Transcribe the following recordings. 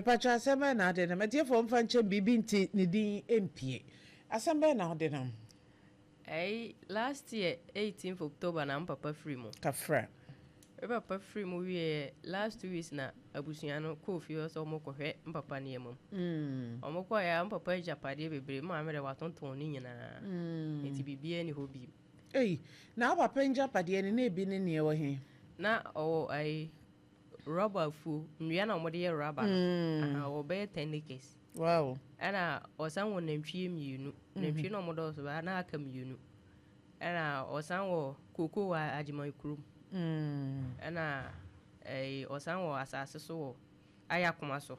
pacha asɛm na ade na metie fo mfa nche bibi nti ne din empie asɛm na ade na last year 18th October na papa free mo kafra papa free mo we last 2 weeks na abusuan no ko fie so mo kohwe papa ne yamam omo ko ya papa japade bebre ma mere watonton ni nyina enti bibia ni hobi na papa japade ne na ebi ne ne wo he na rubber fu nwia na omode ye rubber no be 10 acres wow ana osan wo nantwie mienu nantwie no omodo so ba na aka mienu ana osan wo koko wa ajiman krum ana osan wo asase so wo ayakoma so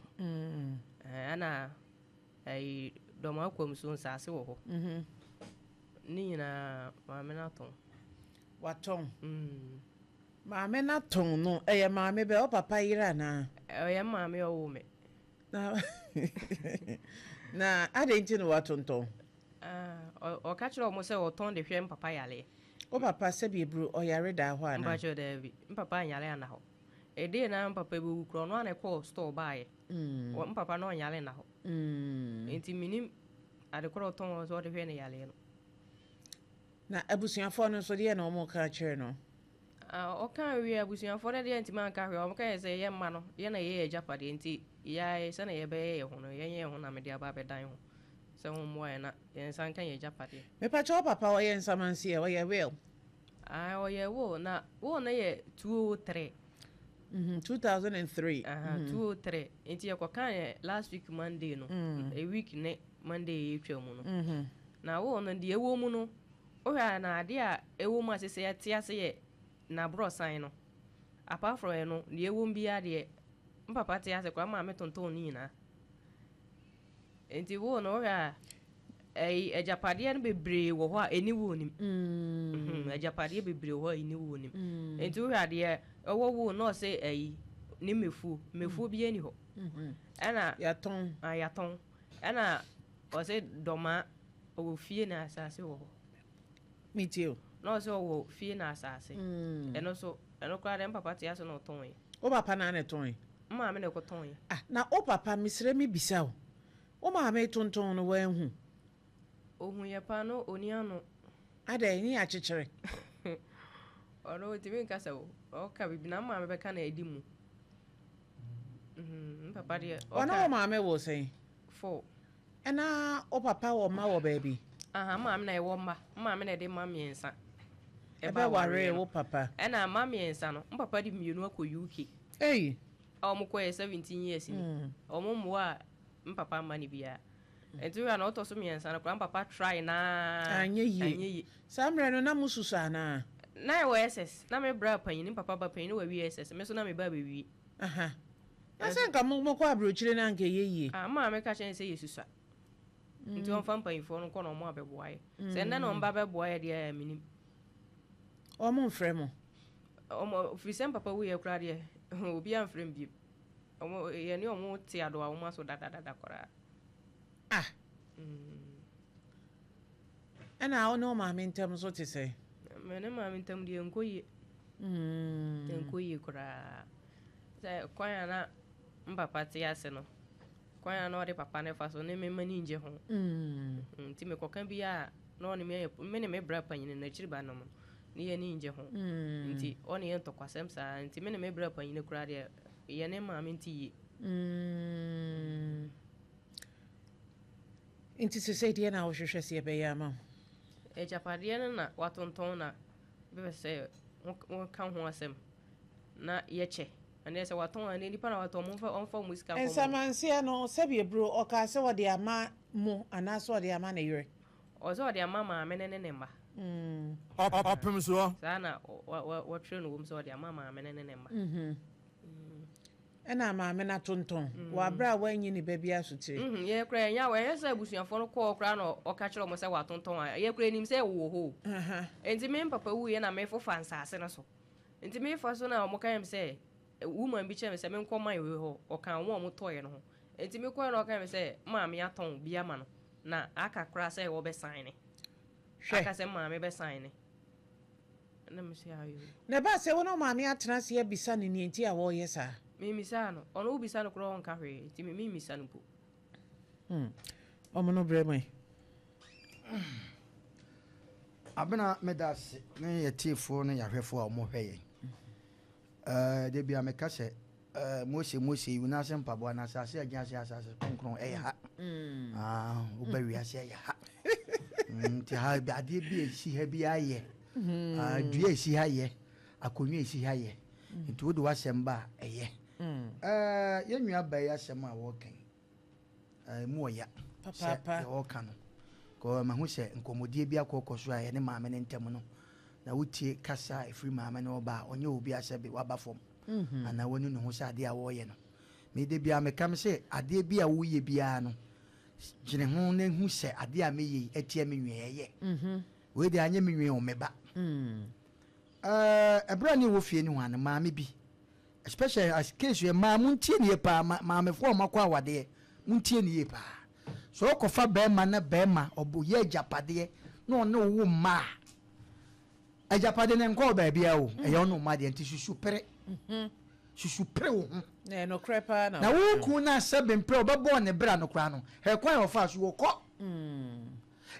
ana doma Opemsuo nsase wo ho ni nyina maame na ton waton maame na ton no eye maame be o papa yira na eye maame o me na adenti no watonton o ka kire o mo se o ton de hwe papa yale o papa se bi bru o yare da ho ana mba jo da bi papa yale ana ho e de na papa be wukro no ana ko store baaye o papa no yale na ho enti minim ade ko ton so de hwe ne yale no na abusuafo no so de na o mo ka kire no o kan wi abusuafo de enti man ka hwe o mo ka se ye ma no ye na ye japade enti ya se na ye be ye ho no ye ho na me de aba be dan ho se ho mo na ye san kan ye japade me pa cho papa o ye nsamansi e o ye will o ye wo na ye 203 2003 203 enti ye ko kan last week Monday no a week ne Monday ye twa mu no na wo no de ewo mu no o hwa na ade a ewo mu asese ye tia se ye na bro sign no apart from no de ewo mbia de papa tia se kwa ma me tonton ni na enti wo no hwa ejapade no bebre wo ho a eni wo nim ejapade bebre wo eni wo nim enti wo hwa de wo no se ni mefu bi eni ho ana yaton ana o se doma o fie na asase wo ho mitio no se wo fie na asase eno kwa de papa tia se no ton o papa na ne ton ma me ne ko ton na o papa misre mi bisa o ma me tonton no wa hu ohun ye pa no oniano ada ni achichere oro ti bin kasa o ka bibi na ma me be ka na edimu papa de o na o ma me wo sei 4 ena o papa wo ma wo baby ma me na e wo ma me na de ma miensa e ba ware wo papa ena ma miensa no papa di mienu akọ UK mo ko 17 years ni o mo mo a papa mani bia enti we na oto so miensa na kwa papa try na anye samre no na mususu ana na e SS na me bra panyin papa ba panyin we SS me so na me ba be wi asa nka mo ko abrochire na nke yeye ma me ka chen se yesusa nti on fam panyin fo no ko no mo abeboaye se na no mba beboaye de minim o mo mfre mo o mo fi sem papa we yakura de obi amfrem bi o mo ye ni o mo ti ado a o ma so dada kora ana o no ma me ntem so te say me ne ma me ntem de enkoye kora se kwanya na papa ti ase no kwanya na o de papa ne fa so ne me mani nje ho nti me kokan bi a no ne me ne me bra panyin na chiri ba no ni ye ni nje ho nti o ne ye ntokwasem sa nti me ne me bra panyin kora de ye ne ma me nti inti se say dia na wo hwehwe se be ya ma japade na watonton na be se won kan ho asem na ye che ane se waton ani nipa na waton mo fa musika ko ensamansia no se be bro o ka se wo de ama mo ana so de ama na yire o so de ama ma me ne mba Opemsuo sana wa tire no wo so de ama ma me ne mba ena ma me na tonton wa bra wa nyi ni baby asutire ye kra nya wa ye se abusuafo no ko kra no o ka kire mo se wa tonton a ye kra nim se wo ho enti me papa wu ye na me fofa nsase no so enti me fa so na mo kan se woman bi che se me nko man we ho o kan wo mo toye no ho enti me ko na o kan se ma me aton bia ma no na aka kra se wo be sign aka se ma me be sign na me se ayo na ba se wo no ma me atena se ya bisa ni enti a wo ye sa Misano, on Ubi Sano Crown Carry, Timmy Misano. Omono breme. Abena medas ne yetifo ne yahwefo a mo hweye. De bia meka se Mose yuna se mpabo na asase agyanse asase konkron ha. Oba wiase ya ha. Ti ha bi ade bi esi ha bi aye. Dua esi ha ye. Akonwa esi ha ye. Nti wo do wasemba eye. Yenua ba ya asem a wo kan. Mu oya. Papa. Wo kan no. Ko ma hu se nkomodie bi akokoso a ye ne maame ne ntem no. Na wutie kasa efiri maame no ba onye obi asebe waba fom. Ana wonu no ho se ade a wo ye no. Me de bia me kam se ade bi a wo ye bia no. Jine ho ne hu se ade a me ye etie me nwe ye. We de anye me nwe o meba. Ebra ni wo fie ni ho an maame bi. Especially as case we ma muntie ne pa maame fo makwa awade muntie ne pa. So okofa bema na bema oboye ajapade no ne wo ma. Ajapade ne nko ba bia o eya no ma de nti susupere. Susupere wo ho. No crepa na. Na wo ku na sebe mpre obebo ne bra no kra no. He kwan ofa so wo ko.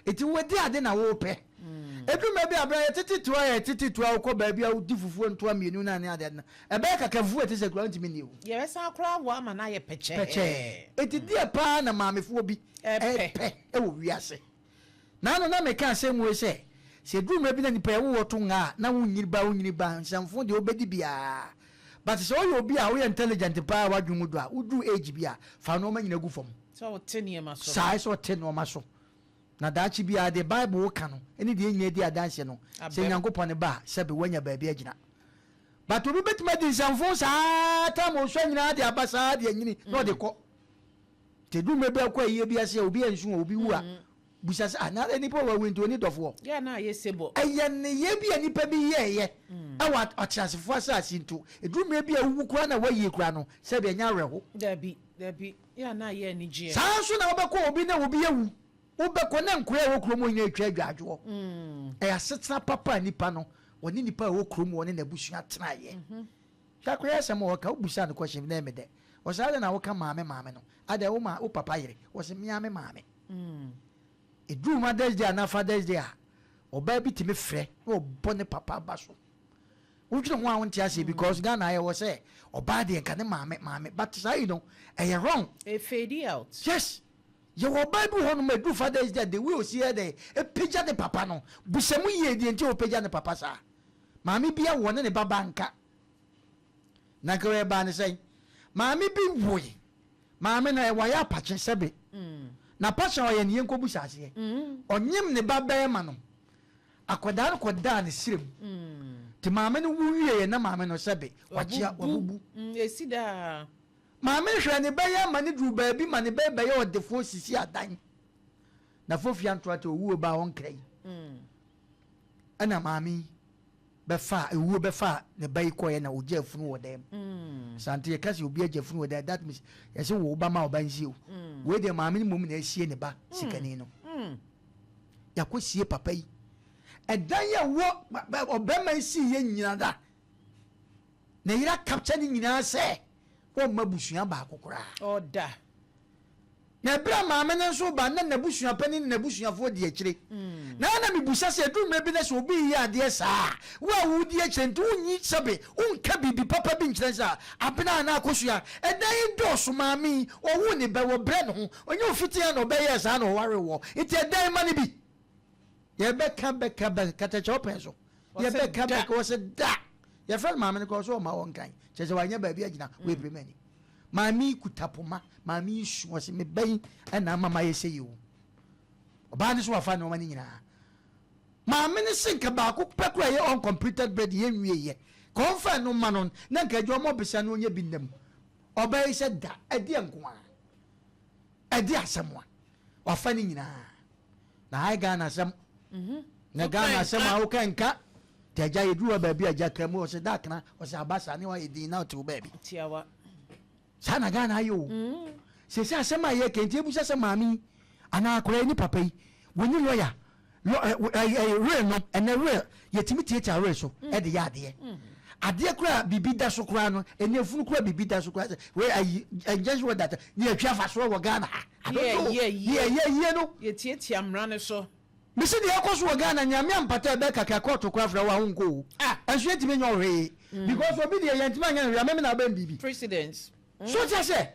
Eti wo di ade na wo pe. Eduma bi abra titi toa ko ba bia wo di fufuo ntoa mienu na ne ade na. Ebe kakafu eti se kra ntimi ni o. Ye besa kra wo ama na ye peche. Eti di pa na maamefo bi. Wo wiase. Na no na meka asem we se duma bi na nipa ye wo to nga na wo nyiri ba nsamfo de obedi bia. But so you be a intelligent pa wa dwumu do a udu age bia fa no ma nyina gu fom. So 10 year maso. Sai so 10 no maso. Na dachi bia the Bible ka no eni de nya di adanse no. Se Nyankopon ba sebe wanya ba bia gina. But obi betima di nsamfo sa ta mo so nyina de abasa de nyini no de ko. Te duma be kwa ye bia se obi ensu obi wu a. Busasa na nipa wa winto ni dofo. Ya na ye sebo. Eye ne ye bia nipa bi ye. Awa otiasefo asase nto eduma bia wu kura na waye kura no se be nya reho. Dabi ya na ye ni gie. Sanso na obekọ obi na obi yewu. Obekọ na nkura wo kromo nya atwa adwadwo. Asetena papa nipa no oni nipa wo kromo oni na busua tena ye. Hwakura asem wo ka obusa no question na emede. O sale na wo ka maame no. Ade wo ma wo papa yire. Wo se miame maame. Eduma Thursday na Father's Day a oba bi timi frɛ wo bone papa baso wotwe ho a wonte ase because Ghana I was say oba de nka ne maame but say you know wrong fade out. Yes you oba bi ho no madu Father's Day the way o see there pagya de papa no busemu ye de nti o pagya ne papa sa maame bia wo ne baba nka na ka ba ne say maame bi woyi maame na wa ya pache sebe na pasha oye ne yenko bu sase onyem ne baba ma no akoda no koda ne sirem ti maame no wuwie na maame no sebe wachia wabubu esida maame hwe ne baya ma ne dru ba bi ma ne baba ye odefo sisi adan na fofia ntoato wuo ba won krai ana maame befa ewuo befa ne bayi koye na oje afunu wodem sante ye kasi obi aje afunu wodem that means yesi wo ba ma oba nsi o we de maame ni mom na asie ne ba sikani no yakosie papa yi edan ye wo obema nsi ye nyina da na yira capture ni nyina se o mabusua ba akokora oda na bra maame ne so ba na nabusua pani nabusuafo de akire na mibusa se dum bi na so obi ya de sa wa wudi akire nti unyi sebe unka bibi papa bi nkire sa abena na akosua edan do so maame owu ne be wo bre no ho onye ofiti ya no be ya sa no ware wo iti edan ma ne bi ye be ka kata chopen so ye be ka ko se da ye fel maame ne ko so ma won kan chese wa nya ba bi agina we premeni maami kutapoma maami su wose me ban na mama yese yi o oba ne so wafa no mani nyina maami ne sinka ba ko pekura ye on completed bread ye nwie ye konfa no manon na nka jo mo besa no nya bindam oba yese da edi enkoa edi asemwa wafa ni nyina na ai ga na asem na ga na asem a wo kanka teja yeduru ba bi aja kramu o se dakna o se abasa ne wa yedi na to ba bi tiawa sana Ghana yo se asema ye kenti ebusa se maami ana akora ni papa yi woni lawyer real no ene real yetimi tietia real so e de ya de adeɛ kora bibi da so kora no ene funu kora bibi da so kora we just what that ne atwa fa so wɔ Ghana yeah no yetiatia mrane so misi de yakoso wɔ Ghana nyame ampata be kaka koto kora fra wa honko enso etime nyo hwe because obi de yantima nya hwe ameme na ba bibi presidents so tia se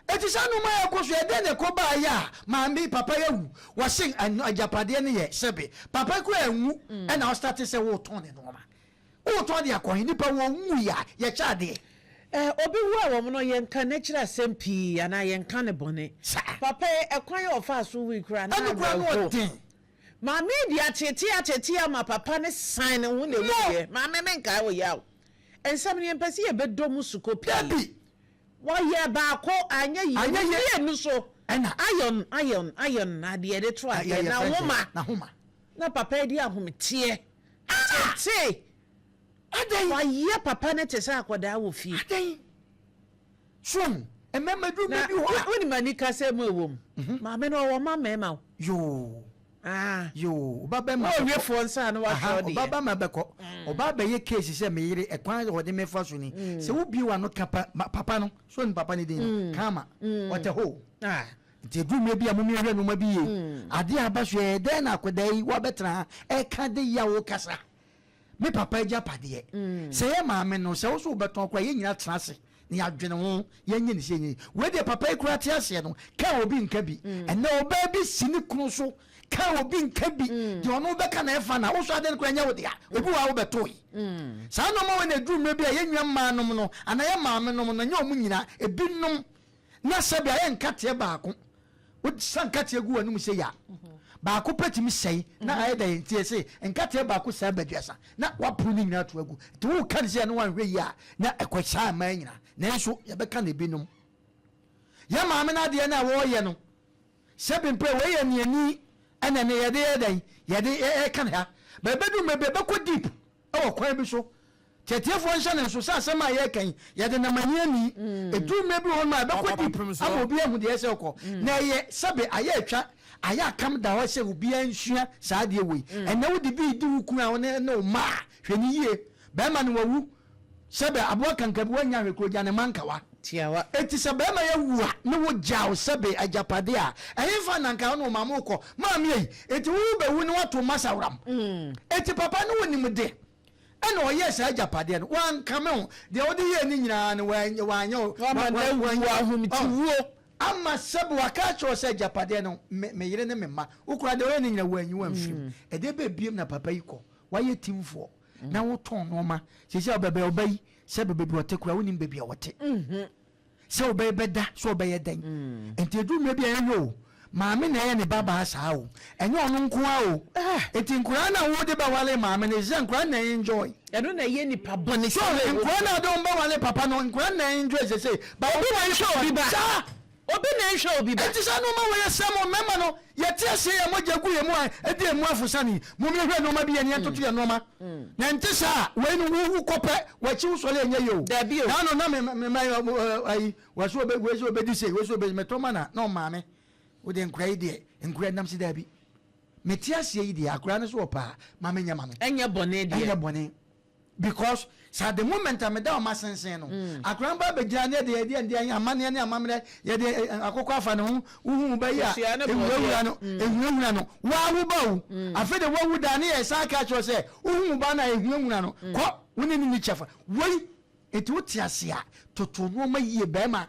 etisa no ma yakoso e de ne ko ba ya maami papa yawu wo sing ajapade ne ye sebe papa ko anwu e na o start se wo ton ne no ma wo ton de akɔ nipa wo nwu ya ye cha de obi wu a wo no yenka natural sempi ana yenka ne bone papa ekwan ye ofa so wi kura na no tin maami dia tete ama papa ne sign wo ne wi maami menka wo ya ensam ne empesi ye bedom sukopi wa ye ba ko anya ye nu so iron na de de try na homa na papa di ahomete tete adan wa ye papa ne te sa akoda wo fi adan son emema du me bi ho woni mani ka se mu ewom maame no wo mama yo baba ma o we fo nsa na wa tro de baba ma beko baba ye case se me yire ekwan wo de me fa so ni se wo bi wa no kapa papa no so ni papa ni din kama what a ho nti du me bi amumi hwe no ma bi ye ade aba so e de na akoda yi wa betra e ka de ya wo kasa me papa ja pade se ye maame no se wo so beton kwa ye nyina trase ni adwene ho ye nyi ni se nyi we de papa ikura te ase no ka obi nka bi ene oba bi sini kunu so ka obi nka bi de ono beka na efa na wo so ade nkura nya wo de a obi wa wo betoi sa no ma we na drum bi a ye nwa ma nom no ana ye maame nom no nya omu nyina ebi nom na sabi a ye nka te baako wo san ka te gu wanum se ya baako petimi sei na aye da ntie se nka te baako sa baduasa na wapro ni nyina to agu to wo kan se no wan hwe ya na ekwacha ma nyina na nso ye beka na ebi nom ya maame na de na wo ye no sebi mpe we ye ni ani ana ne yede kan ha be bedu me be ko deep o kwan bi so tetiefo nhyɛ ne nso sa asɛm a yɛ kan yɛde na mani ani edu me bi won ma be ko deep ama obi ahu de ɛsɛ kɔ na yɛ sɛbe ayɛ atwa ayɛ akam da hɔ sɛ obi ansua saa de wei ɛna wo de bi di wuku a ne no ma hwɛ ni yie be ma ne wawu sɛbe abo kankabi wanya hwekro gya ne mankawa tiawa eti sɛ be ma yɛ wu a ne wo gyaw sɛbe ajapade a ɛyɛfa nanka no ma mo kɔ ma me yi eti wo be wu ne wato masawram eti papa ne wonim de ɛna ɔyɛ sɛ ajapade no wan kame de odi yɛ ni nyina ne wanya wa ahomti wo ama sɛbe waka kyerɛ sɛ ajapade no me yere ne me ma ukura de ɔyɛ ni nyina wanyi wan fim ɛde be biem na papa yi kɔ wayɛ timfo na wo ton no ma sɛ obebe obai sɛ bebe bi wote kura wonim bebe wote sɛ obey beda so obey den enti edu me bia yo maame na ye ne baba asa o enye ono nko a o enti nkura na wo de ba wale maame ne ze nkura na enjoy eno na ye nipa bone so nkura na do mba wale papa no nkura na enjoy se ba obi na show bi ba obi na show bi ba enti sa no ma we yesemo mema no yete ase ye mo jagu ye mo a edi emu afusani mo mi hwe no ma bi ye ne ntoto ye no ma na enti sa we no wu kope wa chi usole enye yo na no na me ai wa so be di se we so be metoma na no maame wo de nkura ide nkura nam si da bi meti ase yi de akura ne so pa ma me nyama no enye bone because sa the moment am da o ma sensen no akura ba be gina ne de amane ne amamre ye de akokọ afa ne hu hu ba ya ewura no wa wu ba wu afa de wa wu da ne ye sa ka cho se hu ba na ewura no ko woni ni chefa woi eti wuti ase a toto no ma yie be ma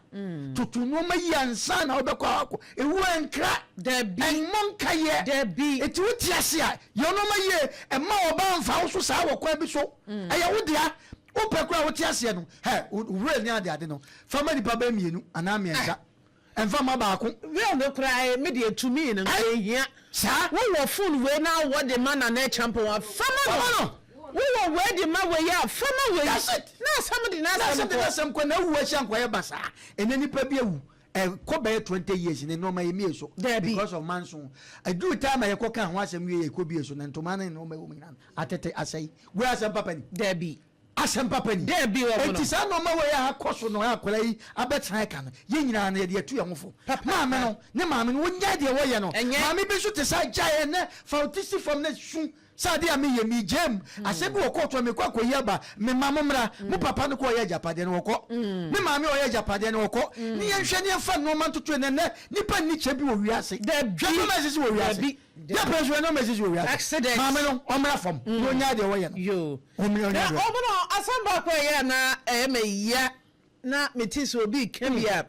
toto no ma yie ansa na obekọ akọ ewu enkra da bi monka ye da bi eti wuti ase a ye no ma yie e ma oba mfa wo so sa wo kwa bi so aya wo dia wo pekura wuti ase no he wure ni ade no fama ni pa ba mienu ana miensa enfa ma ba ko we no kra me de etumi no ehia sa wo phone we na wo de man na champion wa fama no wo we de ma we ya fama we na somebody na some ko na wu ahia nkwa ye basa enani pa bi awu ko be 20 years ne no ma ye mi so because of manson I do time I ko kan ho asem ye ko bi so na ntoma na no ma wo nyina atete asai we asem papa ni debi asem papa ni debi wo no enti sa no ma we ya akoso no akola yi abetra ka no ye nyina na ye de atu ye hofo maame no wo nya de wo ye no maame bi so te sa gyae ne fautisi from ne su Sadia me jam. I said, go to me kwa yaba, me mamma, mu papa no ko ye Japan woko. Me mama o ye Japan woko. Ni enhwe fa no man to train ne nipa ni chebi wo wiase. The no message wo wiase. Ya pressure no message wo wiase. Accident. Mama no omra fam. No nya de wo ye no. Yo. Omra nya. Obono asamba ko ye na me ya na metis obi kemia.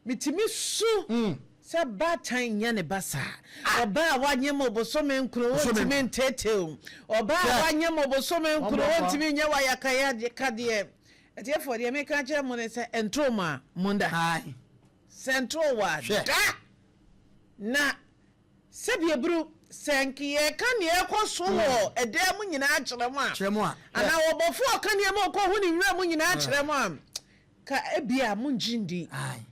Mitimi su. Sa batan nya ne basa oba wanye mo bosome nkuro wotimi ntete oba wanye mo bosome nkuro wotimi nya wayakaya kade etiefo de me kan kire mo ne se entroma munda hai central wa da na sebi ebru senkiye kan ye koso wo ede mu nyina akire mo a ana obofo kan ye mo ko hu ni nwura mu nyina akire mo a ka ebia mu njindi hai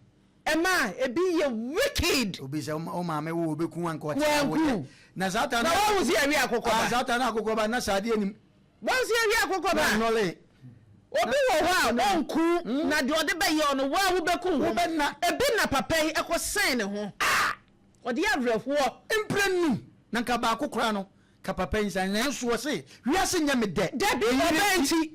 Emma, ebi ye wicked. Obi se o ma me wo obeku wan ko na Satan na wo si awi akoko ba. Satan akoko ba na sade anim. Wo si awi akoko ba. No le. Obi wo ha onku na de ode be ye ono wo awu beku ho. Ebi na papa yi ekosan ne ho. Ode avrefo imprenu na nka ba akokora no ka papa yi san na so se wiase nya me de. De bi papa nti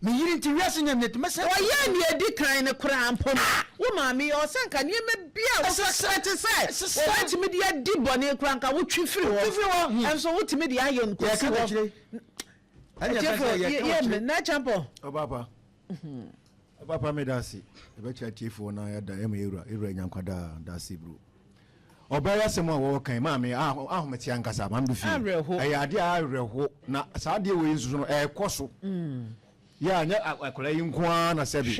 me yiri nti wiase nya me de mese. Oye ni edi kan ne kura mpom. Wo maami o senka ne me bia wo sete sai. O wati me dia di bone kura nka wo twifiri wo. Enso wo timi dia ayo nkosi wo. Ye na champo. Obapa. Obapa me dasi. Ebe cha tifo na ya da ema era nyankwada dasi bro. Obaya semo wo kan maami ahometi ankasa mamdu fi. Eya ade areho na saade wo yinsu no ekoso. Ya nya akola yinkwa na sebi.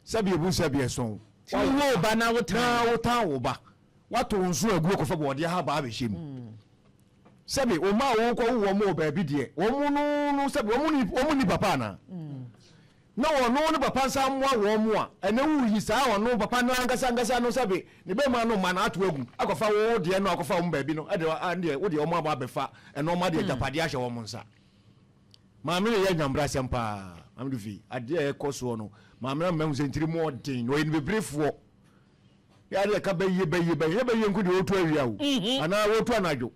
Sabi ebu sabi eson. Wo ba na wuta wo ba. Wato nso agu ko fa bo de ha ba be shem. Sabi o ma wo ko wo mo ba bi de. Wo mu no sabi wo mu ni papa na. Na wo no ni papa samwa wo mu a. Ene wu yi sa wo no papa no angasa no sabi. Ne be ma no ma na ato agu. Akofa wo de no akofa wo ba bi no. Ade wo de o ma ba be fa. Eno ma de japade ahye wo mu nsa. Maame ye nyambra sempa. Amdu fi ade e koso no. Maame na mem sentiri mo den no yin bebrefo ya de ka baye nku de otu awia wo ana otu anajo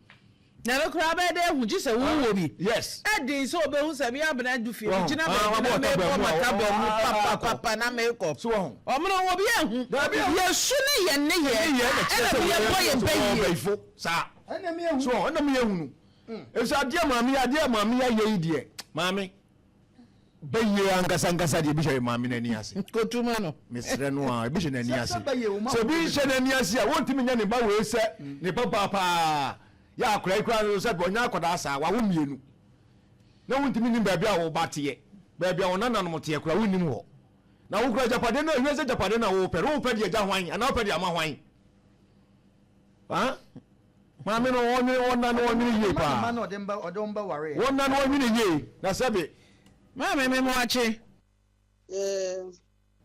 na lo kra ba de hu jise wo bi yes edin so be hu sabi abna du fi gina ba me ko mata ba mu papa na me ko so ho omno wo bi ehu ye su ne ye ne ye e ye boye baye fo sa ana me ehu so ana me ehu no eso ade maame ya ye die maame baye angasa de bi hwe maame na ni ase kotuma no mesre no a bi hwe na ni ase so bi hwe na ni ase a wontimi nya ne ba we se ne papa ya akura no se bonya akoda asa wa wo mienu na wontimi nim ba bia wo bate ba bia wona nanom te akura wonim ho na wo kura japade na ehwe se japade na wo pe de ja hwan ana wo pe de ama hwan ha maame no wonna no wonni ye pa ma no odemba ware wonna no wonni ye na sabe Mama me mo ache.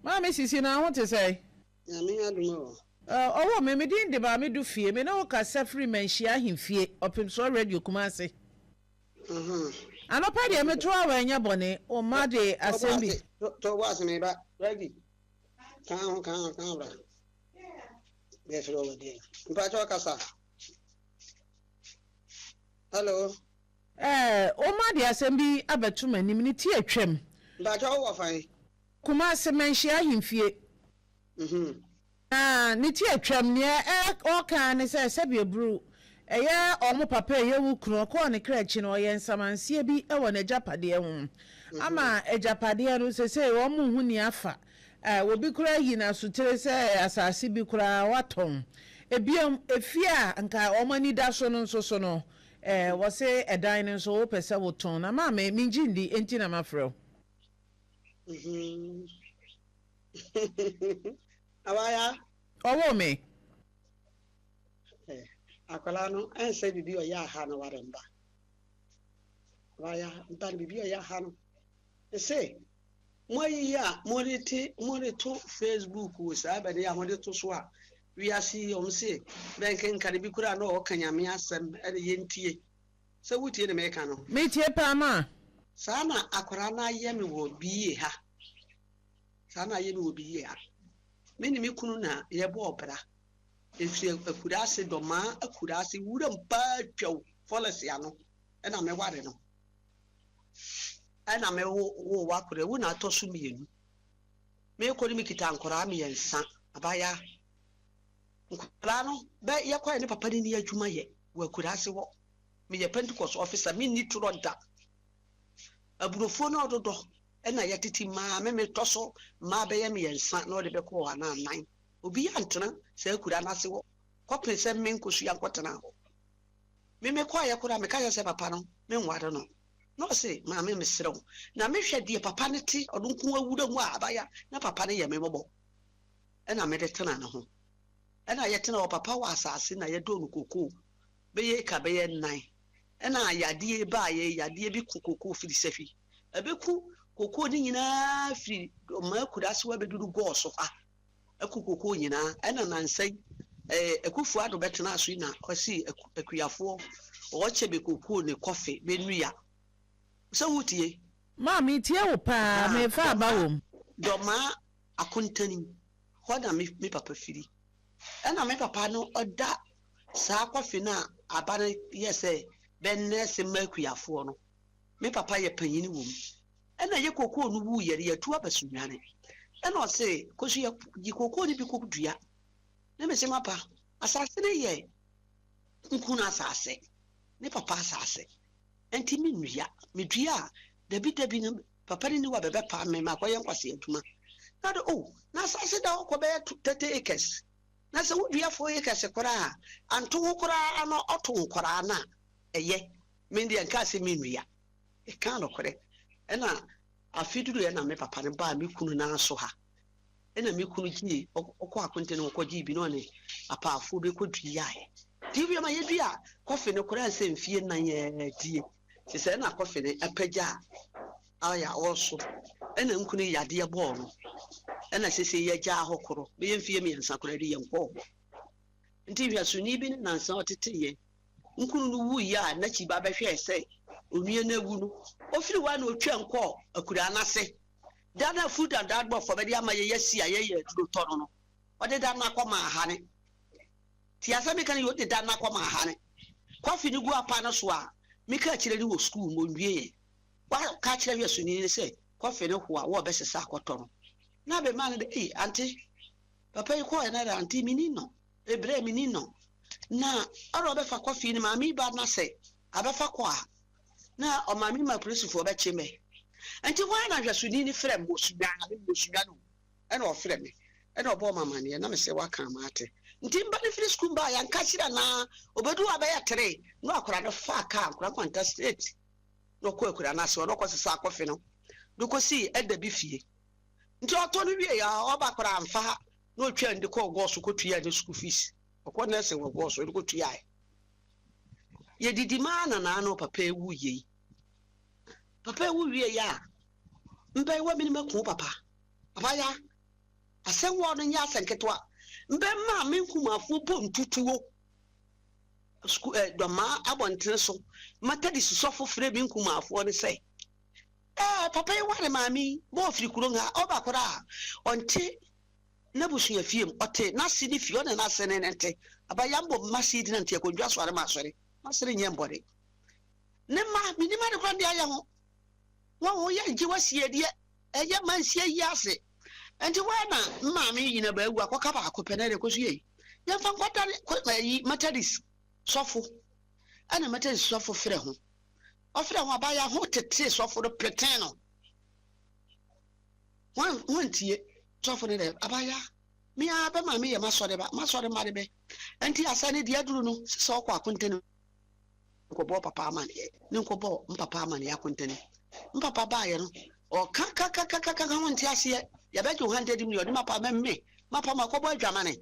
Mama sisi na ho te say. Ya me adumo. Owo me din de ba me du fie me na wo ka safri manhia ahemfie Opemsuo radio Kumase. Anopa de me to awa nya bone o ma de assembly. To was me ba ready. Kan bra. Be fro we dey. Mpa cho kasa. Hello. O ma de assembly abetu manim ni ti atwam. Mpa cho wo fan. Kumase manhia ahemfie. Ni ti atwam ne o kan ne se bi ebru. Eye omo papa ye wu kro ko ne krachi no ye nsamansie bi e wo na japade hu. Ama ejapade no se wo mu hu ni afa. Wo bi kura yi na sutere se asase bi kura waton. Ebiem efia nka omo ni da so no so no. Wo se edan no so wo pese wo ton na ma me minjindi enti na mafrɛ. Awaya. Owo me. Akwala no ense bibi o ya ha no waremba. Awaya ntan bibi o ya ha no. Ese moyi ya monito Facebook wo sa ba de ya monito so a wi asi o mse benken kare bi kura no o kanyame asem e de yentie. Se wutie ne me ka no. Me tie pa ma. Sana akwara na ye me wo biye ha. Sana ye me wo biye ha. Meni mi kunu na ye bo opera. Efi akurase doma akurase wura mpa twaw folesi ano ɛna me ware no ɛna me wo wakore wo na atɔ so mienu me ko ni me kita nkora me yensa abaya nkora no be ye kwa ne papa ni adwuma ye wakura ase wo me ye Pentecost officer me ni turo da aburofo na ododo ɛna ye titi ma me toso ma be ye me yensa na ode be ko ana nan obi antena se akura na ase wo kope se me nkosu ya nkotena ho me kwa ye kura me ka ye se papa no me nware no no se ma me serew na me hwɛ die papa ne ti odunku awura mu abaya na papa ne ye me mobo ɛna me de tena ne ho ɛna ye tena o papa wa asase na ye do no koko be ye ka be ye nan ɛna yadie ba ye yadie bi koko firi safi ebeku koko ni nyina firi ma kura se wa bedudu go so fa akukoko nyina ɛna nansai ekufu ado betena aso na osi ekuyafo o chebe koko ne kofe benuya so wutie mami tie wo pa me fa ba wo doma akontani hoda me papa firi ɛna me papa no oda saa kofe na abane yese benne se makuyafo no me papa ye panyini wo ɛna ye koko no wu yere yatu abasunwane ɛna o se kosu ye koko ni bi kokudua na me se mapa asase ne ye nkuna asase ne papa asase enti mi nua medua dabi no papa ni wa bebe pa me makoye nkwase aduma na do na asase da ko be 30 acres na se wudua 4 acres kora anto kora ano oto kora na eye me ndi anka se mi nua e kan no kore ena afiduru ya na me papa ne ba me kunu na so ha ena me kunu gi okọ akonte no okọ gi bi no ne apaafo be ko dua e dibi ma ye dua kofe ne kora se mfie na ye die se se na kofe ne apagya aya also ena nkunu yade ye ball no ena sese ye gya ahokoro be ye mfie me yansa kora de ye nko nti wi asuni bi na nsa otete ye nkunu no wu ya na chi ba behwe se onue na wu no ofiri wa na otwa nko akura anase dana food and that for be dia ma ye yesi aye ye duro to no ode dana akoma ahane ti asami kan yo de dana akoma ahane kofi ni gu apa na so a me ka kire ni wo school mo nwie ye wa ka kire wi asuni ni se kofi ni ho a wo be sesa akoto no na be man de auntie papa yi ko na da auntie mini no ebre mini no na oro be fa kofi ni ma mi ba na se abefa ko a na o ma mi ma police fo be chime enti why na hwasuni ni frem mo suga no e na o frem me e na obo mama ne na me se wa kan ma ate nti mba ni free school ba ya nka kira na obedu abaya 3 no akora no fa ka akora kwanta state no ko akora na se no ko sesa akofe no do ko si eda bi fie nti oto no wie ya oba akora amfa no twa ndi ko go so ko tuya ni school fees okwa na se wo go so ko tuya ye didi ma na no papa ewu ye papa ewu wie ya mbe wa mi maku papa abaya asenwo no nya asenketwa mbe ma me nkumafo bom tutuwo school doma abontre so mata di sosofo frɛ bi nkumafo ne sɛ papa yi ware mami bo firi kuro nga oba kora onte na busu afiem ote na si ni fio na se ne nte abaya mbo masi di na nte akondwa so are ma sore masere nyembode ne ma minima ne kwande aya ho wo ye nji wasie die eye mansie yi ase enti wana mami yina ba ewu akoka ba akopenere ko suye ya fa kwata yi matadis sofo ana matadis sofo frɛ ho ofrɛ ho abaya ho tete sofo do preteno wan tie sofo ne abaya mi aba mami ye masore ma de be enti asane die aduru no so ko akontene ko bo papa amane ne ko bo mpapa amane akontene mpapa ba ye no o ka won ti ase ya be 100 million mapa me mapa makobo adwamane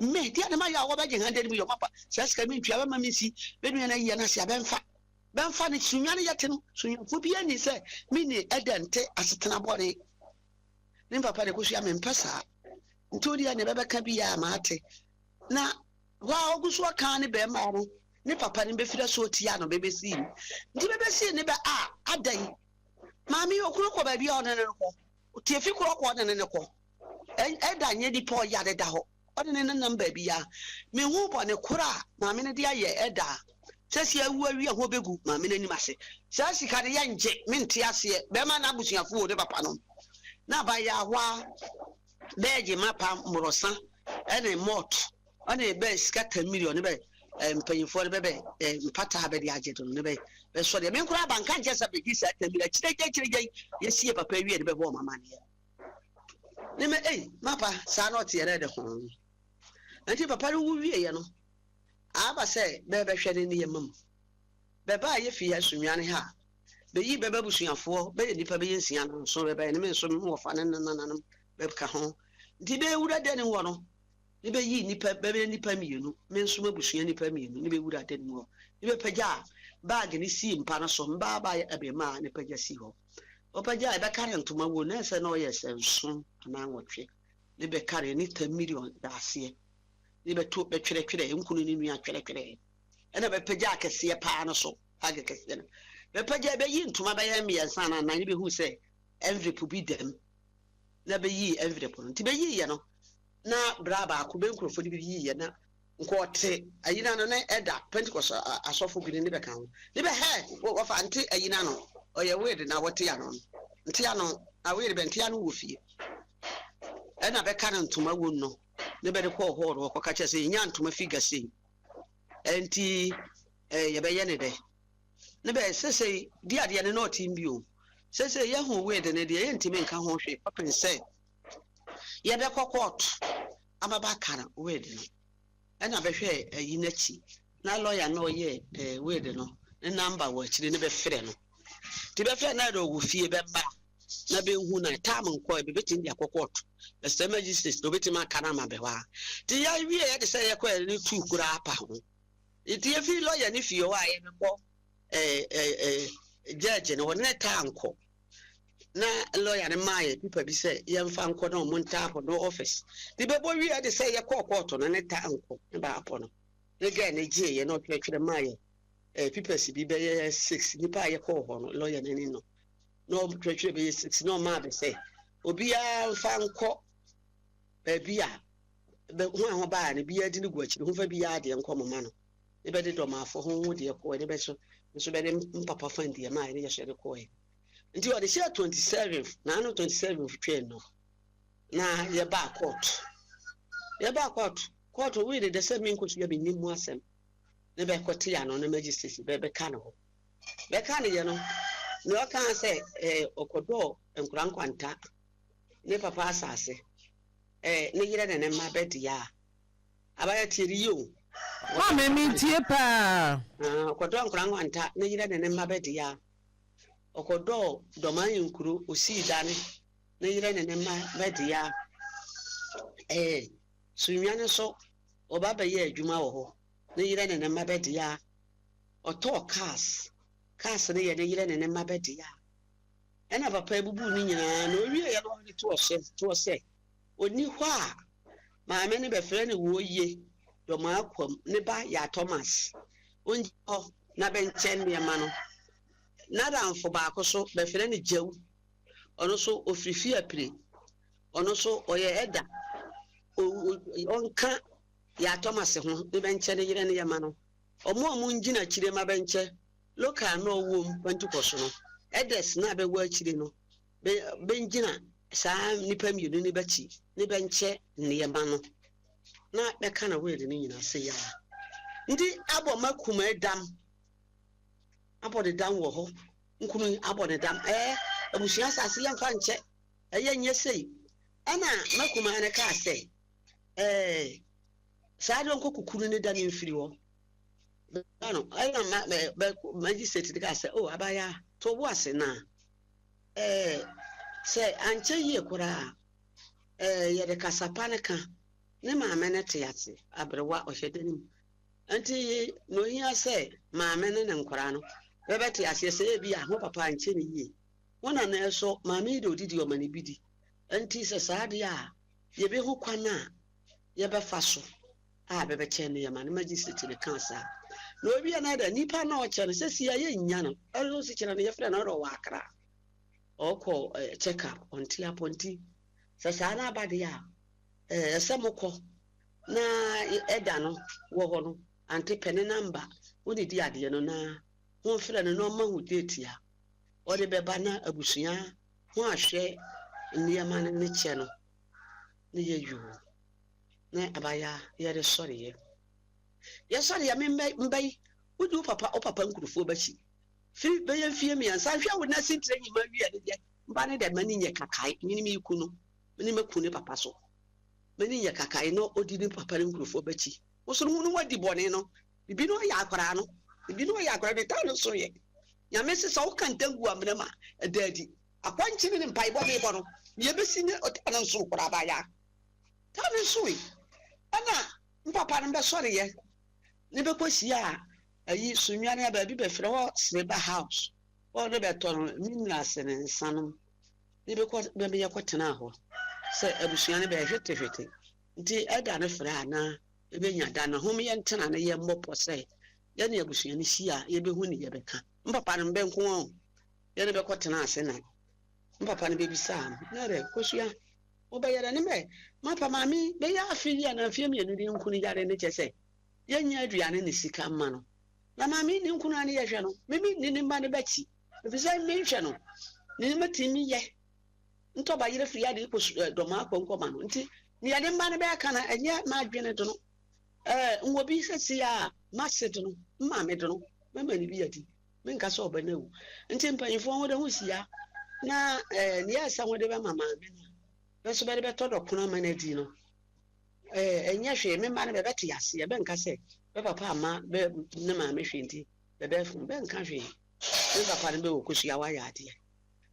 me dia ne ma ya wo be 100 million mapa seska mi ntwa ba ma misi be nu na ye na se benfa ne sunya ne yete no sunya fo bia ni se mi ni edente asetena bode ne papa de ko sua me mpasa ntori ya ne be ka bi ya ma ate na wa oguso aka ne be ma no ne papa ne be fira so tia no be si nti be si ne be adan mami okuro ko ba bia one ne ko tie fi kuro ko one ne ko eda nye di po ya de da ho one ne namba bia me hu bo ne kura mami ne dia ye eda Says ya we a hobegu, my mini massy. Says he had a young jet, mintiasia, Bema Nabusia food, the papanum. Now by ya wa, there ye mapa morosa, and a mort, on a bed scatter million, and paying for the baby, and pata have the agent on the bay. That's what the men grab and can't just be said to me like, you see a papa, we had a warm money. Nime mapa sa na ote yere de ho anti papa ru wie ye no aba se be hwede ne yemam be ba ye fi asumwane ha be yi be busuafo be nipa be yensia no so be ne me so mo fa ne nananam be ka ho di be wura de ne wo no ne be yi nipa be nipa mienu me nso mabusua nipa mienu ne be wura de ne wo ne be pagya bag ne si mpa no so mba ba ye be ma ne pagya si ho Opaja ebe carry ntoma wo na se no yes enso na nwotwe ne be carry ni 10 million daase ne be to be twere nkunu ni nua twere ena be paja akese pa no so age kese no be paja be yi ntoma be ya miensa na ne be hu se envelope bi dem na be yi envelope no ti be yi ye no na braba ko be nkrofo di bi yi ye na nkote ayina no na eda Pentecost asofo bi ne be kan ne be he wo fa nti ayina no oye weird na what ya no ntia no a weird be ntia no wo fie e na be kan ntoma wo no ne be de ko horo ko ka che se nya ntoma figure sei enti ye be ye ne de ne be sese di ade ne no tim bi o sese ye ho weird ne de ye ntime nka ho hwe open say ye be court amaba kan weird no e na be hwe yi na chi na lawyer no ye weird no ne number wo chi ne be frɛ no ti be frɛ na do wo fie be ba na be hu na time nko be betin dia kokot the same magistrate do betin ma kana ma be wa ti ya wie ye de say ye ko ni tu kura apa ho ti ye fi lawyer ni fie wa ye ko judge no ne tanko na lawyer ne mai pipa bi say ye mfa nko na mo nta po no office ti be bo wie de say ye kokot no ne tanko ne ba apo no ne ga ne je ye no twetwe mai pipa si bi be 6 nipa ye ko ho no lawyer ne ni no no twetwe be 6 no ma be say obi a mfa nko ba bia be ho ba ne bia di ne guachiri ho fa bia de nko mo ma no e be de do ma afo ho de ko e be so be de mpapa fan de ma ne ye hwede ko e nti o de share 27 na no 27 twe no na ye ba court we de say me nko so ye be nimu asem ne be kote ya no na magistrate be ka no be ka ne ye no ne o kan say okodo enkura nkwanta ne papa asase ne yire ne ma be dia abaya tiri yo wa me mintie pa okodo enkura nkwanta ne yire ne ma be dia okodo doman nkuru osi dane ne yire ne ma be dia sunwane so oba be ye adwuma wo ho ne yire ne ma be dia oto cars ne ye ne yire ne ma be dia ena papa ebubu ni nyina na owie ye no to se oni hɔ a maame ne be frɛ ne wo ye dɔma akwam ne ba ya Thomas onji hɔ na be nkyɛn ne ma no na danfo ba ko so be frɛ ne Jew ɔno so ofirifi apire ɔno so ɔyɛ ɛda onka ya Thomas ho ne be nkyɛn ne yire ne ma no ɔmo ngina kyire ma be nkyɛ local no wom Pentecost no edes na be wa kyire no be ngina saa nipa mienu ne bachi ne be nkyɛ ne ma no na be kana we de ne nyina se ya ndi abo makuma edam abo de dam wo ho nkunu abo de dam abusua sase ya mfa nkyɛ eye nye sei ana makuma ne ka se saa de nko kukuru ne da ne mfiri wo ano ana magistrate de ka se abaya to bo ase na se anche yie kura ye de kasapa ne ka ne maame ne te ase abrewa ohyedenim anti no hia se maame ne nkora no be te ase se bi a ho papa anche ne yie wona na so maame de odidi o mane bidi anti se saade a ye be hu kwana ye be fa so a be che ne ye mane magistrate ne kansa no obi na da nipa na o chere se sia ye nya no elo si chere ne ye frɛ na ro wa akra oko check up onti aponti se sana abade ya esemokọ na eda no wo ho no anti pene number woni di ade no na won frɛ no no ma hu date ya ɔde bɛba na abusua ho ahwɛ nneɛma no ne kyɛ no ne yɛ yu na abaya yɛre sɔre yɛ sɔre ya mbɛyi wodi papa nkurufo bachi fi bɛyɛ fie mi ansa hwɛ wo na sintre nyima wi ade de mba ne de mani nyɛ kakae nyini mi ku no mani maku ne papa so mani nyɛ kakae no odi ne papa nkurufo bachi wo so no wadi bɔne no bibi no yɛ akora no bibi no yɛ akora de ta no so yɛ nyame se sa wo kan tangu amena ma adadi akwanchi ne mpai bɔ me bɔ no ye besi ne ɔtana nso kora ba ya ta ne so yi ana mpapa no bɛ sɔre yɛ ne bɛ kɔsi a ayi sunwane ba bi bɛ frɛ wɔ Sreba house wɔ ne bɛ tɔ no minerals ne nsa no ne bɛ kɔ bɛ yɛ kɔtena hɔ sɛ abusuane bɛ hwete nti ɛda ne frɛ ana ebenya da na hom yɛ ntena ne yɛ mmɔpɔ sɛ yɛ ne abusuane si a yɛ bɛ hu ne yɛ bɛka mpapa no mbɛnko wɔn yɛ ne bɛ kɔtena ase na mpapa no bɛ bisa na re kosua obɛyɛ ne mɛ mapa maami bɛyɛ afi ya na afi mienu di nkunu yare ne kyɛ sɛ yɛnya aduane ne sika ma no na maami ne nkunu ane yɛ hwɛ no mimi ne mba ne bɛkyi efisɛ me hwɛ no ne matimi yɛ ntɔba yere firi ade ko dɔma akɔnkɔma no nti ne yɛ ne mba ne bɛka na ɛnyɛ ma adwene do no nwobi sɛsi a mase do no maame do no mama ne bi yadi menka sɛ ɔba na wu nti mpanyimfo ho de ho sia na ne yɛ sa ho de bɛ mama me na bɛso bɛde bɛtɔ dɔ kono ma na di no ɛnyɛ hwɛ me mma ne bɛbɛte ase bɛnka sɛ bɛ papa ama bɛ ne maame hwɛ nti bɛbɛfo bɛnka hwɛ ne papa ne bɛwɔ kosua wa yɛ adeɛ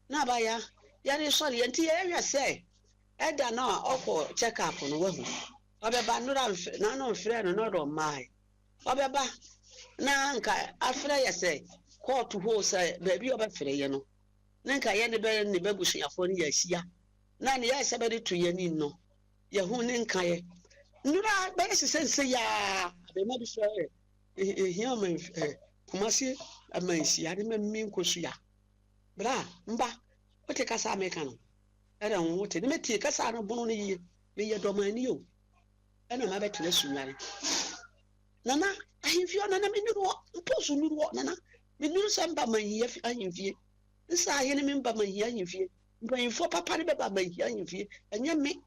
na abaya yɛre sɔre yɛ nti yɛhwɛ sɛ ɛda na ɔkɔ check up no wahu ɔbɛba na no mfrɛ no no dɔ mmaa ɔbɛba na nka afrɛ yɛ sɛ court ho sɛ baabi ɔbɛfrɛ yɛ no na nka yɛ ne bɛbusuafoɔ no yɛ ahyia na ne yɛ sɛ bɛde to yɛ ni no yɛho ne nka yɛ nnura bɛyɛ sesɛ ya abɛma bi frɛ ehia ma kumase amansia de mammi nkosua bra mba wote kasa ameka no ɛda ho wote ne metie kasa no bono no yie meyɛ dɔmani o ɛna ma bɛtena sunware nana ahemfie nana menuru mposo nuru nana menuru sɛ mba manhia ahemfie nsa ahene me mba manhia ahemfie mpanyimfo papa ne bɛba manhia ahemfie ɛnyɛ me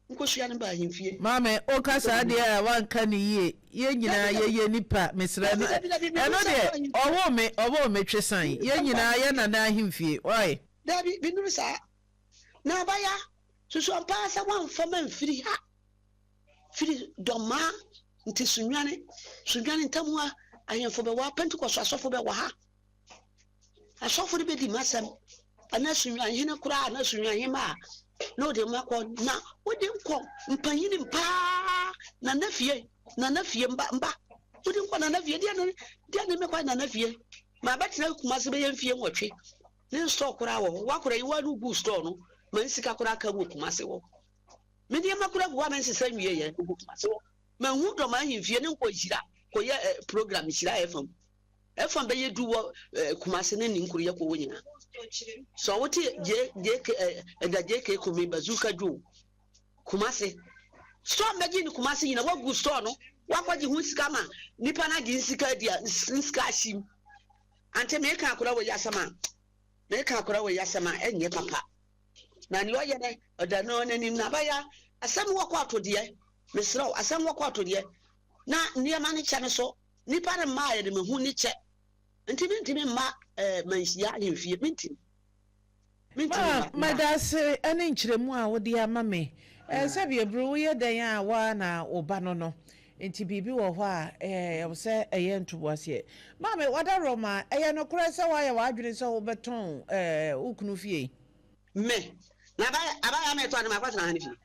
nkosua ne ba ahemfie maame o kasa de a wanka ne yie ye nyina ye nipa mesra no ɛno de ɔwɔ me twesan ye nyina ye nana ahemfie oi dabi menuru sa na baya susu ampa sa wanfa man firi ha firi dɔma nti sunwane ntamu a ahemfo bɛ wa pentecost asɔfo bɛ wa ha asɔfo de bɛ di masɛm ana sunwane hene kura ana sunwane ma na ode makɔ na ode nkɔ mpanyini mpa na nafie mba ode nkɔ na nafie dia ne mekɔ na nafie ma bɛtena kumase bɛ yɛ mfie nwɔtwe ne store kura wɔ wakora yi wa no gu store no man sika kura ka wo kumase wɔ me dia makura gu wa man sisa nwie yɛ gu kumase wɔ man hu dɔ man himfie ne nkɔ hyira kɔ yɛ program hyira FM bɛ yɛ du wɔ kumase ne nkuru yɛ kɔ wɔ nyina so wote JK kumi bazuka du kumase store mɛgye ne kumase nyina wagu store no wakɔgye hu sika ma nipa na gye sika dia sika ahyim ante me ka akora wɔ yasama ɛnyɛ papa na ni ɔyɛ ne ɔda no n'anim na baya asɛm wɔkɔ atodie mesrɛw asɛm wɔkɔ atodie na nneɛma ne kyɛ ne so nipa ne mmaa yɛ de mehu ne kyɛ ntimi mma manhyia ahemfie mentimi madase ɛne nkyerɛmu a wode ama me sɛ biabro woyɛ dan a waa na woba no nti biribi wɔ hɔ a ɛwɔ sɛ ɛyɛ ntoboaseɛ maame wada rɔma ɛyɛ nokorɛ sɛ woayɛ w'adwene sɛ wobɛtɔn wo kunu fie me na abaya me to ane makwatena ha ne fie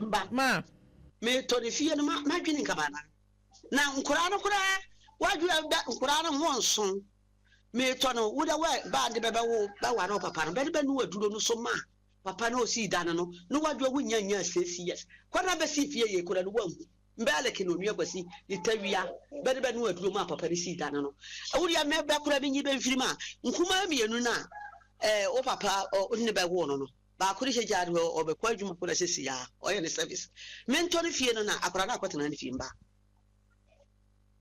mba ma me to ne fie no ma dwene nkabana na nkura no kura wadwene nkura no ho nson me to no woda wa ba de bebe wo ba wa no papa no be no waduro no so ma papa no si dan no wadwo wunya 6 years kwana be si fie ye kura no wahu mbele ke no nua kwasi itawia be no waduro ma papa ni si dan no awuria me be kura bi nyi be mfiri ma nkuma mienu na o papa o ne be wo no ba kuri she jari o be kwa juma kula sisi ya oye ne service mentori fie no na akora na akwata na ne fie mba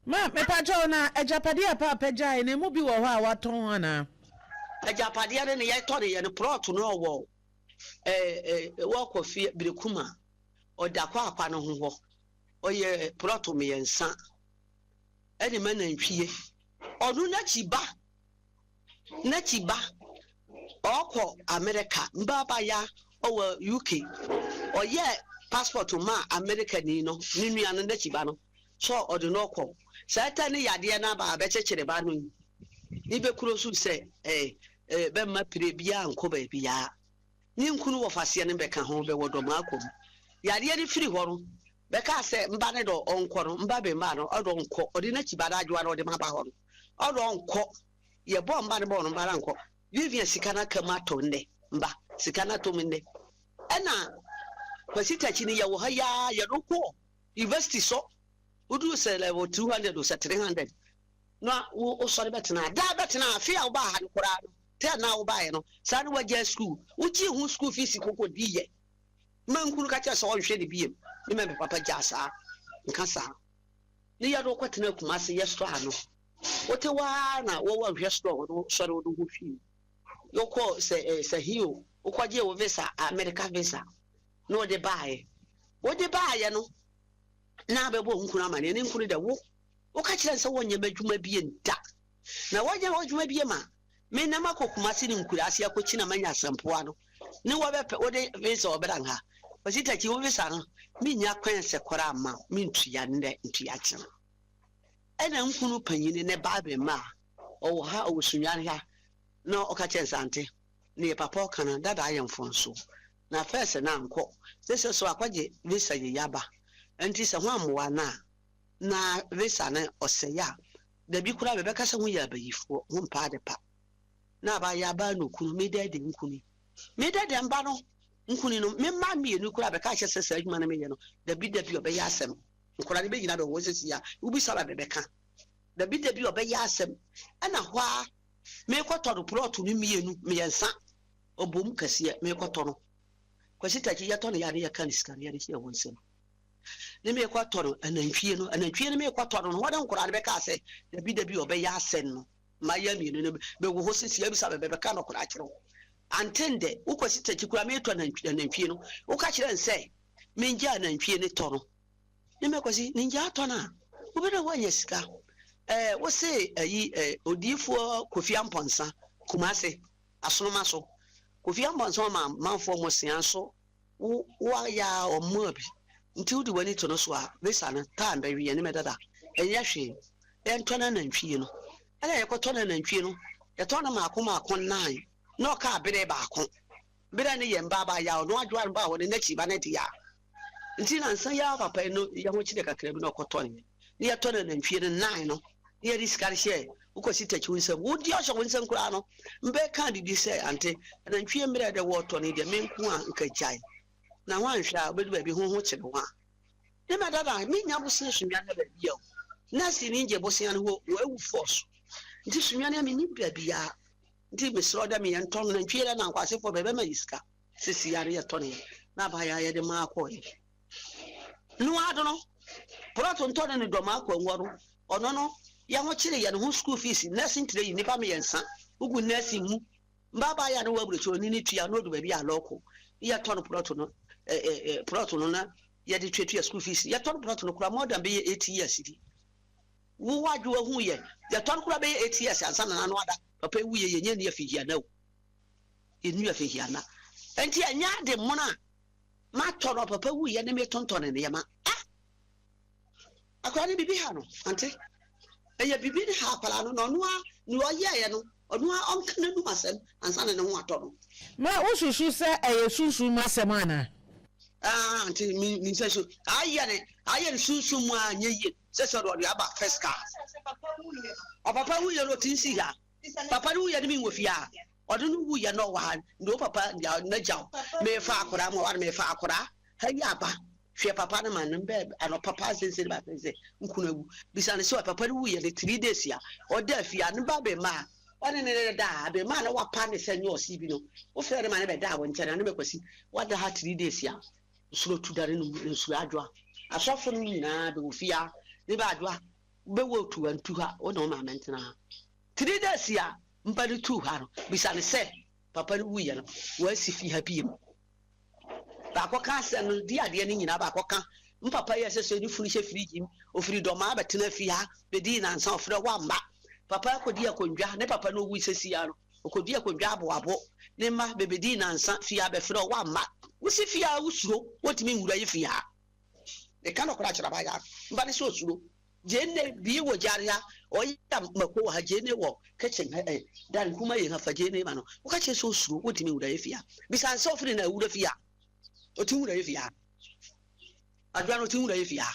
ma me pa jo na ejapade apa apagya na mu bi wo ho a waton ana ejapade ne ye tore ye ne plot no wo wo ko fie birekuma oda kwa no ho oye plot me yensa eni ma na ntwie onu na chiba oko America mbaba ya owo UK oye passport ma America ni no ninu no na chiba no so odo no ko sata ni yade na ba chechere ba no ni be kuro su se be ma pire bia nko ba bia ni nkunu wo fase ne be ka ho be wodo ma akom yade ni firi ho no be ka se mba ne do onko no mba be ma no odo nko odi na chiba da adwa no odi ma ba ho no odo nko ye bo mba ne bo no mba ra nko Vivian sikana kama tonde mba sikana tominde ena kwasita chini ya wahaya ya roko university so udu se level 200 or 300 no o sorry betna da betna afia oba ha nkura no te na oba ye no sa no waje school uchi hu school fees kokko diye mankuru ka cha so hwe de biem ni me papa jasa nka sa ni ya roko tena kuma se yesto ano wote wa na wo wa hwe store no sorry wo do hu fi yoko se hiyo ukwaje wo visa America visa no de buy wo de buy no na bebo nkunu amane ne nkunu da wo ka kire nse wonye badwuma bie nda na wonye badwuma bie ma me na makokuma si ne nkuru ase akochi na manya sampoa no ne wo be wo de visa obran ha wasita ki wo visa no me nya kwense kora ama me ntua nde ntua kire ena nkunu panyine ne baabe ma o ha o sunyan ha no okache sante ne papa kana dada ayemfonso na first na nko sese so akwaje visa ye yaba enti se ho amwa na visa na oseya da bi kura bebe kasa ho ya bayifo ho mpa de pa na ba ya ba no kunu me dade nkuni mba no nkuni no me ma me no kura be ka che sese adwuma na me ye no da bi obe ya asem nkura ne be gina do wo sese ya ubi sala bebe ka da bi obe ya asem ana hwa me kwatoro plot ni mienu miensa obom kase me kwatoro kwasita ki yato na yare ya kan iskari yare ki wonsem ne me kwatoro anantwie no me kwatoro no wadan kura be ka se da bi obe ya asen no ma ya mienu no be wo hosisi ya bisa be ka no kura kire antende ukwasita ki kura me to anantwie no uka kire nse me nja anantwie ne toro ne me kwasi ninja to na ubeda wanya sika wo se odifo Kofi Amponsa Kumase asonoma so Kofi Amponsa ma manfo mo sianso wa ya omobi nti udi wani to no so a visa na ta mbawi ye ne medada eya hwe entona na ntwie no ala ye kotona na ntwie no ye tona ma akon nan no ka bere ba akon bere ne ye mba ba ya no adwa ba wo ne nachi ba ne dia nti na nsan ya papa no ye ho chide kakra bi no kotona ne ye tona na ntwie nan no ye riskari she ukosita chiwinse wudi osho winse nkura no mbe kan didi se ante na ntwie mbre de woto ne de menku a nkajai na wanhwa obedu ba bi ho chede wa ne madada minya busin sunwa na ba biyo na si ninje busin no wo ewu force nti sunwa na mi ni bia nti misro da mi enton na ntwie na nkwase fo bebe ma iska sisi yare ye tone na ba ya ye de ma akoye no ado no proto ntone ne do ma akwanworo ono no ya ho kire ya no school fees nursing training nipa me yensa ugu nursing mu mbaba ya no waburo ni ni tua no do ba bia loko ya ton proto no na ya de twetua school fees ya ton proto no kura more than be 8 years di wo wadwo hu ye ya ton kura be 8 years ansa na no ada papa wu ye yenye ne afihia na enu afihia na enti anya de mona ma toro papa wu ye ne me tonton ne yama akwa ni bibi ha no ante eye bibi ni ha kwala no no a ni oye no onu a onka na nu asem ansa na ne ho ato no ma ususu se eye susu masem ana ante mi se so aye susu mu anye ye se so do aba first car papa wu ye no tinsi ha papa wu ye ni mi wofia odo no wu ye no wa ndo papa na jaw me fa akora mo wa me fa akora ha ya ba hwe papa na man mbe ano papa sense ba sense nkunagu bisa ne so papa wu ye 3 days ya oda afia ne ba be ma one ne da be man wa pa ne se nyo si bi no wo fere man be da wo nkyere ne be kwasi wada ha 3 days ya suro tu dare no nsu adwa asofo no nyina be ofia ne ba adwa be wo tu antu ha wo no ma mentena 3 days ya mpani tu ha no bisa ne se papa no wuye no wa si fi ha biem ba ko ka se no di ade ne nyina ba ko ka mpapa ye se ni furu she friji ofiri do ma betena fi ha be di na nsa ofre wa mba papa ko di akondwa ne papa no wu sesi ya no ko di akondwa abo ne ma be di na nsa fi ha be frɛ wa mba wusi fi ha usuro wotimi nwura ye fi ha de kan okra chira ba ya mba ne so usuro jenne bi wo jaria o ya mako ha jenne wo kitchen dan kuma yin hafa jenne ma no wo ka che so usuro wotimi nwura ye fi ha bisa nsa ofri na wura fi ha o ti nwura ye fi ha adwa no ti nwura ye fi ha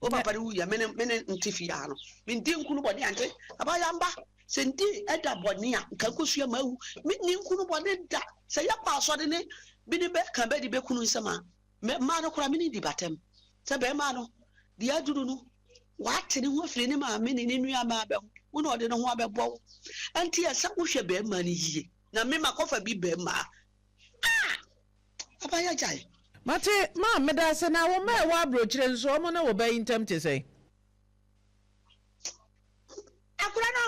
o papa ru ya mene nti fi ha no min din kunu bodi ante abaya mba se ndi eda bodi a ka kosua mawu min ni kunu bodi da se ya pa so de ne bi ni be kan be di be kunu nsama ma no kura min di batem se be ma no di aduru no wate ne ho afiri ne ma me ne nua ma be wo no de no ho abebo anti ya sa wo hwe be ma ni yie na me ma kofa bi be ma abaya jai mate ma meda se na wo ma wa brochire nso omo na wo ba intem te sei akura na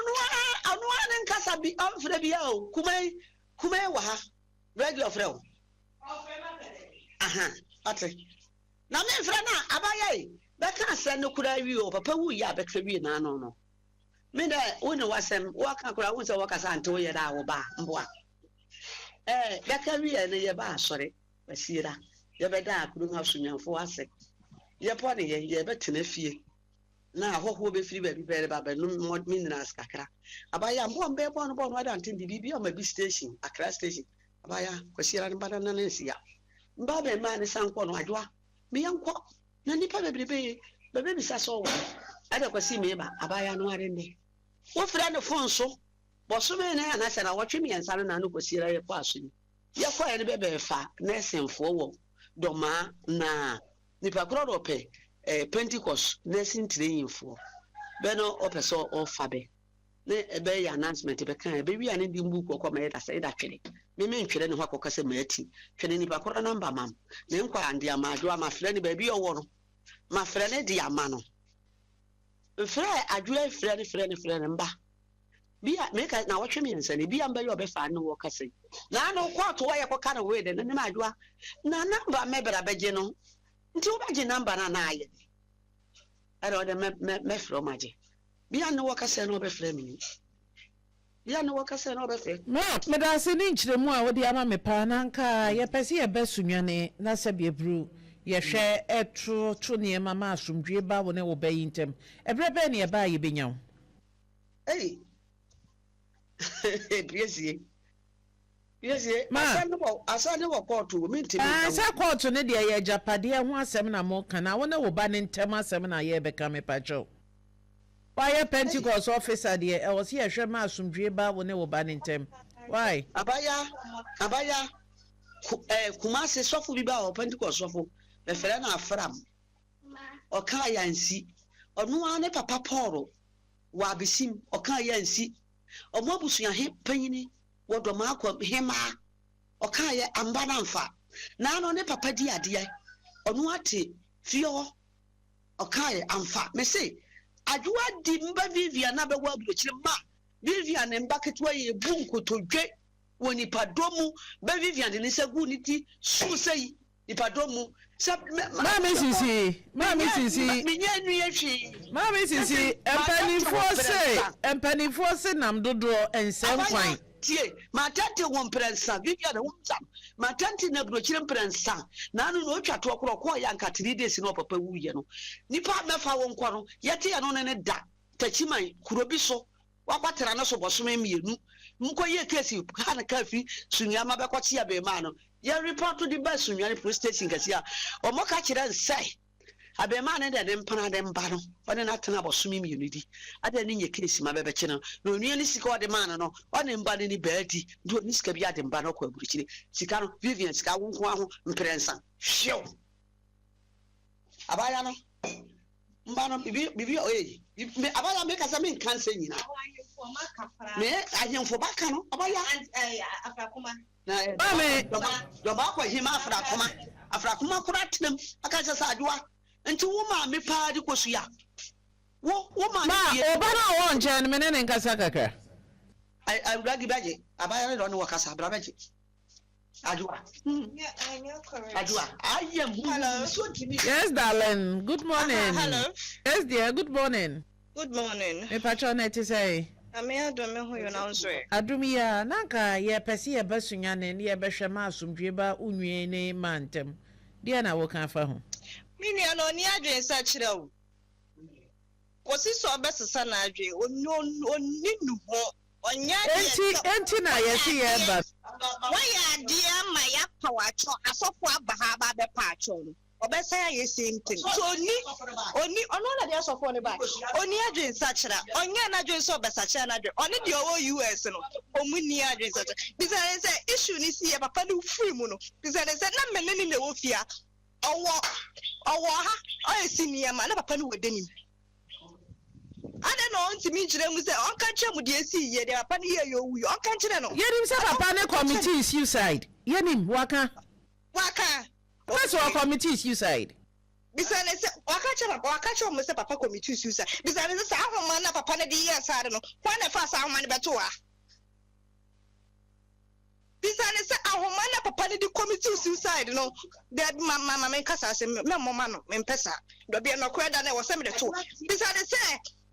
anu ne nkasa bi amfre bi o kumai wa ha regular frɛ o aha ate na me mfra na abaya yi beka ase no kura wi o papa wu ya bekra wi na no me da woni wasem waka kura won se wakasa ante wo ye da wo ba mboa beka wi ne ye ba asore basira ye be da akuru ha sunyanfo ase ye po ne ye betena fie na ahoho be firi ba bi bere ba no minerals kakra abaya mbo mbe bo no wada ante di bibi o ma bi station Accra station abaya kwasira ne bana na nsia mba be ma ne sanko no adwa me yanko na nipa bebrebe bebe bisa so wo ada kwasi me ba abaya no are ne wo fra ne phone so bo so me na na se na wo twe me yansa no na no kwasira ye kwa so ni ye kwa ye ne bebe fa na senfo wo doma na nipa kro do pe Pentecost nursing training for beno opeso o fabe ne ebe ya announcement be kan ebe wi ane di mbu kokọ ma yeda say da twene me ntwere ne ho akọka se maati twene ni ba koro number mam ne nkwa ande amajo ama frɛ ne ba bi owo no ma frɛ ne di ama no frɛ adwo frɛ ne mba bia me ka na wotwe me nsa ne bia mba yo be fa ne wo kase na no court wo ye koka na we de ne ma adwo na number me bra beje no nti wo baje number na aye ara o de me frɛ maje bia ne wo kase no be frɛ me bia ne wo kase no be frɛ me da se ni nkyeremu a wo de ama me pa na nka ye pese ye besunwane na se biebru ye hwɛ etro ne mama asomdwe ba wo ne wo bayi ntem ebrebe ne ye ba ye benyaw Yes, asane wo court wo minti sa court ne de ye japade ho asem na mo kana wo ne wo ba ne ntem asem na ye beka me pacho why Pentecost officer de e wo se ye hwe ma asomdwe ba wo ne wo ba ne ntem why abaya kumase sofo bi ba o Pentecost sofo be fere na afram o kan yansi onu ane papa Paul wa besim o kan yansi o mo busuya he panyini wodo ma akọ hema oka ye amba na mfa na no ne papa di ade onu ate fio oka ye amfa me say adwoa di mba Vivian na bewa burochire ma Vivian ne mba ketwa ye bu nkotodwe woni padomu ba Vivian ne segu ni ti su sei ni padomu Mami sisi minye nu ye hwi Mami sisi empanifo se nam dodo ensem kwan tie matante won prensa Vivian won sam matante na brochire prensa na anu no twa to okro ya nka 3 days no papa wuye no nipa mefa won kwa no yete ya no ne da tachiman kurobi so wakwatera na so bosome mienu mkoye kesi kana kafi sunyama bekwati ya be ma no ya report to the best sunyani police station kasia omoka kire nsai abema ne de mpana de mba no one na tena bosome mienu di ade ne nye kesi ma bebe kine no nua ni sika ode man no one mba ne ni baadi do ni sika bi ade mba no kwa buruchire sika no Vivian sika wonko aho mprensa hyew abaya no mba no bibi abaya me kasa me nkanse nyina me ahemfo baka no abaya afrakoma mame doba kwa hima afrakoma kura tenam aka sesa adwa nti wo ma me pa di kosuya wo ma oba na wo nche me ne nkasa kakra I ragi baje abaya no wo kasa bra baje adwa I am hello yes darling good morning hello yes dear good morning me patron net say ame adome ho yo na nso adumi ya nanka ye pese ye basunya ne ye behwe ma asomdwe ba unwie ne mantem de na wo kan fa ho mini ano ni adwen sa kire wo kosi so besesa na adwen onni nu ho onya enti na ye si ye ba waya dia ma ya pawacho asofo abaha ba be pacho no obesa ya same thing so oni ono na dia asofo ne ba oni adwen sa kire onya na adwen so obesa kire na adwen oni de owo US no omuni adwen sa bisa say issue ni si ye papa no free mu no bisa say na menene na wo fia owo ha o esinia ma na papa no wedenim ada no ntimi njire mu se on kan chemu de esi ye de papa no ye yo wu on kan chire no yenim se papa ne committee suicide yenim waka what's your committee suicide bisa ne se waka chire mu se papa committee suicide bisa ne se sa ahoma na papa ne de ye asare no kwa na fa sa ahoma ne beto wa bisa ne se ahoma na papa ne de committee suicide no de mama men kasa se me mama no men pesa do bia no kweda na wo se me de to bisa ne se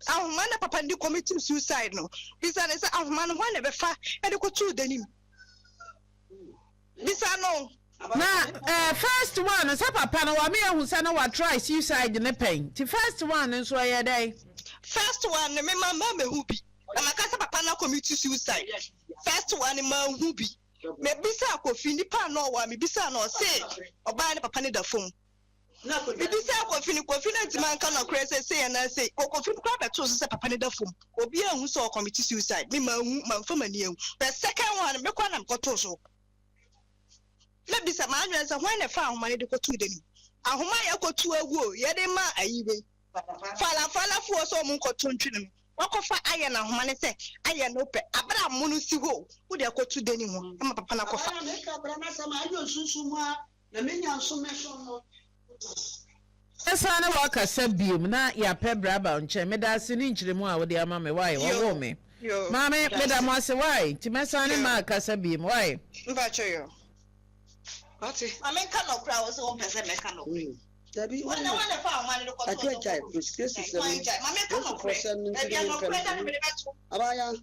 ahoma na papa ne committee suicide no bisa ne se ahoma no hwan na be fa e de ko tu danim bisa no na first one sa papa no wa me ehun sa na wa try suicide ne pain ti first one nso ye dai first one me mama me hubi na makasa papa na committee suicide first one ma hubi me bisa ko fini pa no wa me bisa no say oba ne papa ne da fom me bisa ko fini ntima nka no kre say na say ko fini kwa beto so say papa ne da fom obi ehun so committee suicide me ma hu ma fama ne ehun the second one me kwa na ko to so me bisa ma anwen say hwan na fa ahoma ne de ko tu deni ahoma ya ko tu agu ye de ma ayibe fala fu so mu ko tu ntwene wakofa aya na homa ne se aya no pe abra mu no si ho wo de akotu deni ho ama papa na kofa na sama ayo sunsu mu a na menya nso me so no esa na waka sabium na ya pe braba nche me da se ni nchiremu a wo de ama me why wo me mama me da mo ase why ti me sa ne ma ka sabium why mba choyo ati mama ka no kra wo se won pese me ka no Dabi wala fa ahoma ne ko to ato chai process system mama ka no kra e bia no kra da ne me beto abaya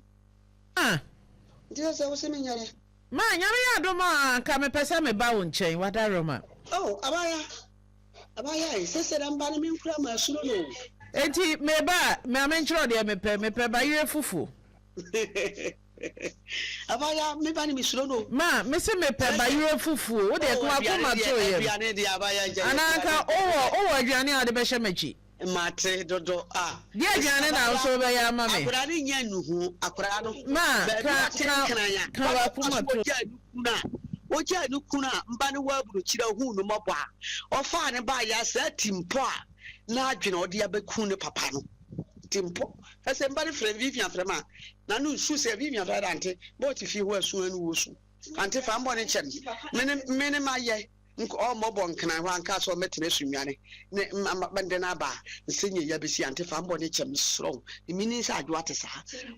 ndio se wo se me nyare ma nyame ya do ma ka me pese me ba wo nchen wada roma abaya se namba ne me nkura ma suro no enti me ba me amenchro de me pe ba yire fufu abaya me ba ne me suro no ma me se me pe ba yire fufu wo de ko akoma to ye aduane de abaya je ananka owo aduane a de be hye machi mate dodo de aduane na so be ya ma me akura ne nya nuhu akura no ma ka wa kuma to oja nukuna mba ne waburu kira hu no mabwa ofa ne ba ya sa timpo a na adwene ode abeku ne papa no timpo ese mba ne frɛ Vivian frɛma na no su se Vivian frɛ ante bo ti fi ho asu anu wo su ante fa mbo ne kyɛn mene ma ye nko o mobɔ nkana ho anka so metene sunwane ne bande na ba nsenye ya besi ante fa mbo ne kyɛm sro mini sa adwo atesa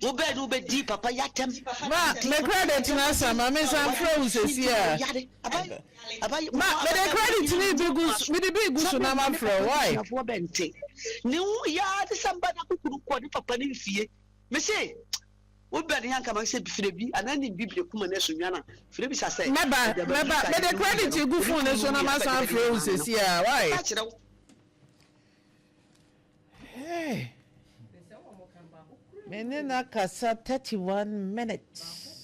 wo be no be di papa yatem ma me credit na sama me san fro usesi a ma me the credit ni bigus me the bigus na ma fro why afo bente ni ya de samba na kukuru ko ni papa ni fie me say wo be ne yanka ma se bifire bi anani bibire kuma na sunwana fire bi sa say meba me the credit gu phone so na ma san fro usesi a why hey menena kasa 31 minutes